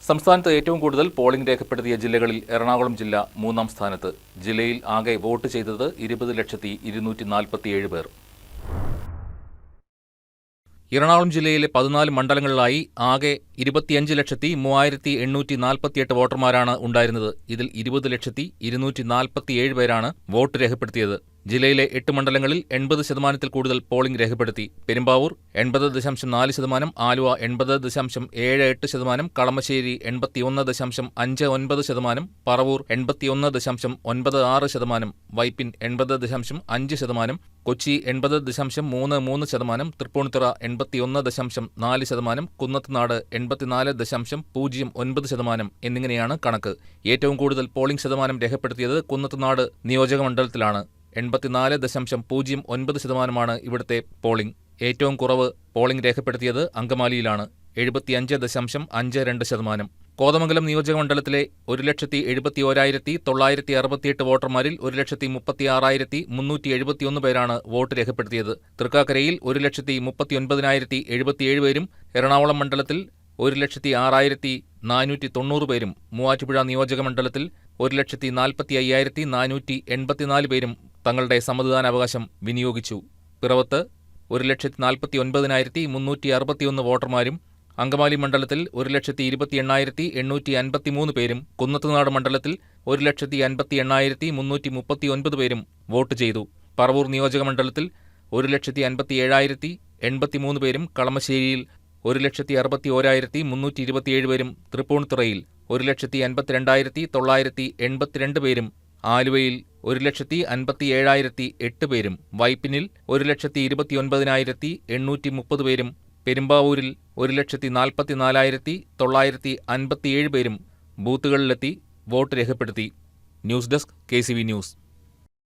സംസ്ഥാനത്ത് ഏറ്റവും കൂടുതൽ പോളിംഗ് രേഖപ്പെടുത്തിയ ജില്ലകളിൽ എറണാകുളം ജില്ല മൂന്നാം സ്ഥാനത്ത്. ജില്ലയിൽ ആകെ വോട്ട് ചെയ്തത് 20,247,000 പേർ. എറണാകുളം ജില്ലയിലെ 14 മണ്ഡലങ്ങളിലായി ആകെ 25,03,848 വോട്ടർമാരാണ് ഉണ്ടായിരുന്നത്. ഇതിൽ 20,247,000 പേരാണ് വോട്ട് രേഖപ്പെടുത്തിയത്. ജില്ലയിലെ 8 മണ്ഡലങ്ങളിൽ 80% കൂടുതൽ പോളിംഗ് രേഖപ്പെടുത്തി. പെരുമ്പാവൂർ 80.4%, ആലുവ 80.78%, കളമശ്ശേരി 81.59%, പറവൂർ 81.96%, വൈപ്പിൻ 80.5%, കൊച്ചി 80.33%, തൃപ്പൂണിത്തുറ 81.4%, കുന്നത്തുനാട് 84.09% എന്നിങ്ങനെയാണ് കണക്ക്. ഏറ്റവും കൂടുതൽ പോളിംഗ് ശതമാനം രേഖപ്പെടുത്തിയത് കുന്നത്തുനാട് നിയോജകമണ്ഡലത്തിലാണ്. 84.09% ഇവിടുത്തെ പോളിംഗ്. ഏറ്റവും കുറവ് പോളിംഗ് രേഖപ്പെടുത്തിയത് അങ്കമാലിയിലാണ്. 75.52%. കോതമംഗലം നിയോജകമണ്ഡലത്തിലെ 1,71,968 വോട്ടർമാരിൽ 1,36,371 പേരാണ് വോട്ട് രേഖപ്പെടുത്തിയത്. തൃക്കാക്കരയിൽ 1,39,077 പേരും, എറണാകുളം മണ്ഡലത്തിൽ 1,06,490 പേരും, മൂവാറ്റുപുഴ നിയോജകമണ്ഡലത്തിൽ 1,45,484 പേരും തങ്ങളുടെ സമ്മതിദാനാവകാശം വിനിയോഗിച്ചു. പിറവത്ത് 1,49,361 വോട്ടർമാരും, അങ്കമാലി മണ്ഡലത്തിൽ 1,28,853 പേരും, കുന്നത്തുനാട് മണ്ഡലത്തിൽ 1,58,339 പേരും വോട്ട് ചെയ്തു. പറവൂർ നിയോജകമണ്ഡലത്തിൽ 1,57,083 പേരും, കളമശ്ശേരിയിൽ 1,61,327 പേരും, തൃപ്പൂണിത്തുറയിൽ 1,52,982 പേരും, ആലുവയിൽ 1,57,008 പേരും, വൈപ്പിനിൽ 1,29,830 പേരും, പെരുമ്പാവൂരിൽ 1,44,957 പേരും ബൂത്തുകളിലെത്തി വോട്ട് രേഖപ്പെടുത്തി. News desk KCV news.